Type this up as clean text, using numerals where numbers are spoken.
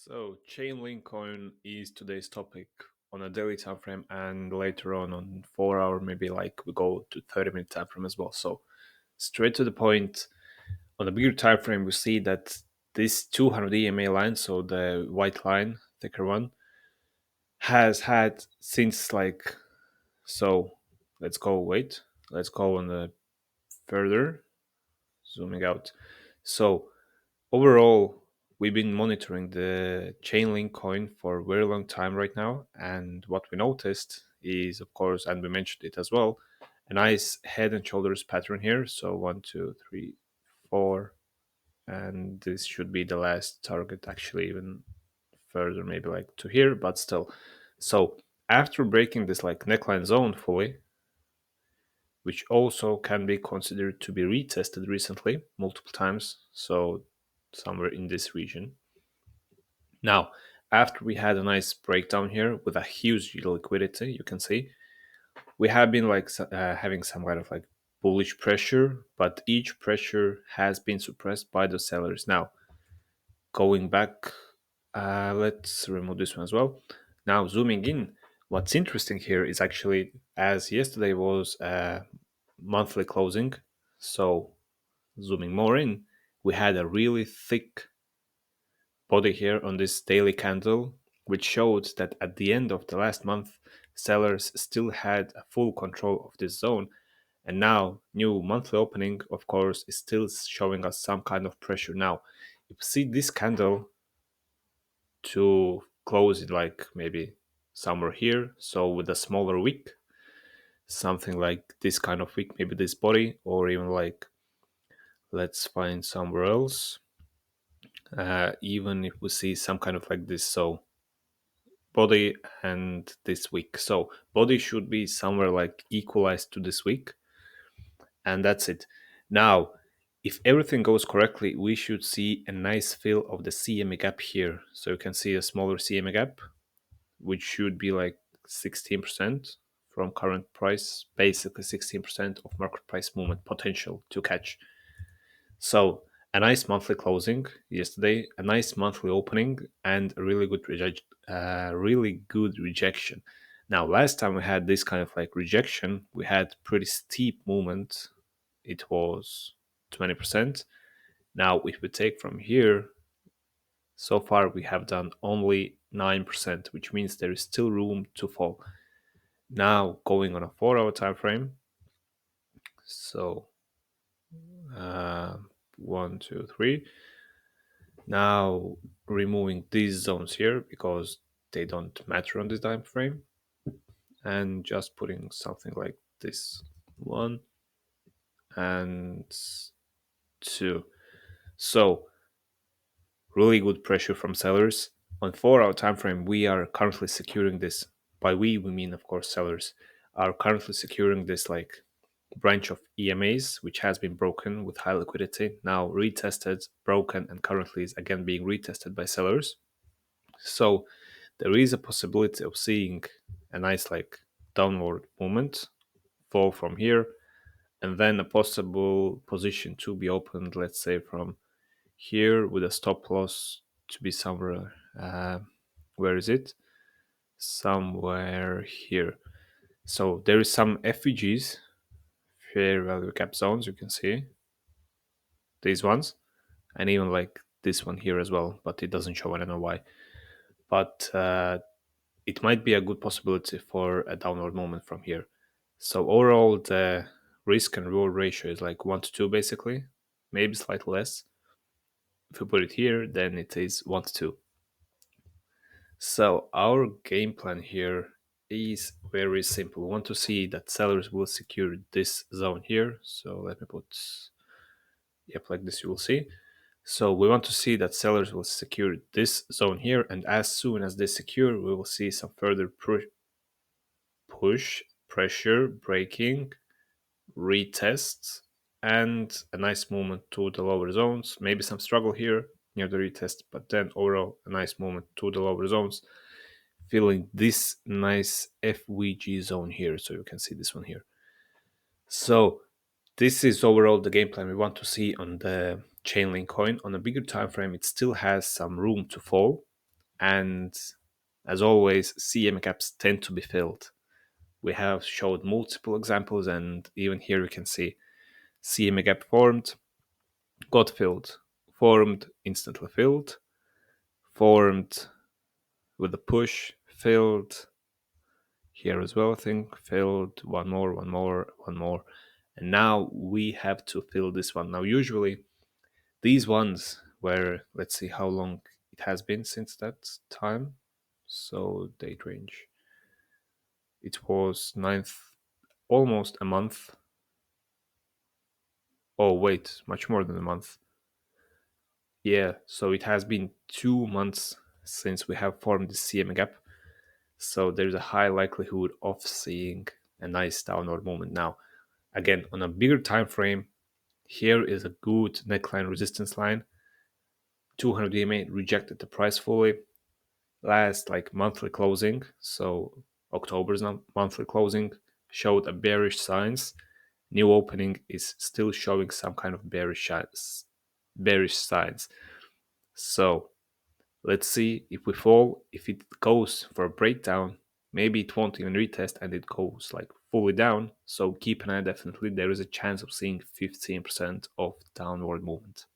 So, Chainlink coin is today's topic on a daily time frame, and later on 4 hour, maybe like we go to 30-minute time frame as well. So, straight to the point. On a bigger time frame, we see that this 200 EMA line, so the white line, thicker one, has had since like so. Let's go. Wait. Let's go on the further zooming out. So overall, we've been monitoring the Chainlink coin for a very long time right now, and what we noticed is, of course, and we mentioned it as well, a nice head and shoulders pattern here. So one, two, three, four, and this should be the last target. Actually, even further, maybe like to here, but still. So after breaking this like neckline zone fully, which also can be considered to be retested recently multiple times, so somewhere in this region. Now, after we had a nice breakdown here with a huge liquidity, you can see we have been like having some kind of like bullish pressure, but each pressure has been suppressed by the sellers. Now, going back, let's remove this one as well. Now, zooming in, what's interesting here is actually as yesterday was monthly closing, so zooming more in, we had a really thick body here on this daily candle, which showed that at the end of the last month, sellers still had a full control of this zone. And now, new monthly opening, of course, is still showing us some kind of pressure. Now, if you see this candle to close it like maybe somewhere here, so with a smaller wick, something like this kind of wick, maybe this body, or even like let's find somewhere else. Even if we see some kind of like this, so body and this week. So body should be somewhere like equalized to this week, and that's it. Now, if everything goes correctly, we should see a nice fill of the CME gap here. So you can see a smaller CME gap, which should be like 16% from current price, basically 16% of market price movement potential to catch. So a nice monthly closing yesterday, a nice monthly opening, and a really good rejection. Now, last time we had this kind of like rejection, we had pretty steep movement. It was 20%. Now, if we take from here, so far we have done only 9%, which means there is still room to fall. Now, going on a 4 hour time frame. So, uh, one, two, three. Now removing these zones here because they don't matter on this time frame, and just putting something like this one and two. So really good pressure from sellers. On 4 hour time frame, we are currently securing this. By we mean of course sellers are currently securing this like branch of EMAs, which has been broken with high liquidity, now retested, broken, and currently is again being retested by sellers. So there is a possibility of seeing a nice like downward movement fall from here, and then a possible position to be opened, let's say from here with a stop loss to be somewhere. Where is it? Somewhere here. So there is some FVGs, fair value gap zones. You can see these ones, and even like this one here as well, but it doesn't show. I don't know why. But it might be a good possibility for a downward moment from here. So overall, the risk and reward ratio is like 1 to 2 basically, maybe slightly less. If we put it here, then it is 1 to 2. So our game plan here is very simple. We want to see that sellers will secure this zone here. So let me put, yep, like this you will see. So we want to see that sellers will secure this zone here, and as soon as they secure, we will see some further push, pressure, breaking, retest, and a nice movement to the lower zones. Maybe some struggle here near the retest, but then overall a nice movement to the lower zones, filling this nice FVG zone here. So you can see this one here. So this is overall the game plan we want to see on the Chainlink coin. On a bigger time frame, it still has some room to fall. And as always, CME gaps tend to be filled. We have showed multiple examples, and even here you can see CME gap formed, got filled, formed, instantly filled, formed with a push, filled, here as well, I think, filled, one more, one more, one more. And now we have to fill this one. Now, usually these ones where, let's see how long it has been since that time. So date range. It was ninth, almost a month. Oh, wait, much more than a month. Yeah, so it has been 2 months since we have formed the CM gap. So there's a high likelihood of seeing a nice downward movement. Now, again, on a bigger time frame, here is a good neckline resistance line. 200 EMA rejected the price fully. Last like monthly closing, so October's monthly closing showed a bearish signs. New opening is still showing some kind of bearish signs. So let's see if we fall. If it goes for a breakdown, maybe it won't even retest and it goes like fully down. So keep an eye. Definitely, there is a chance of seeing 15% of downward movement.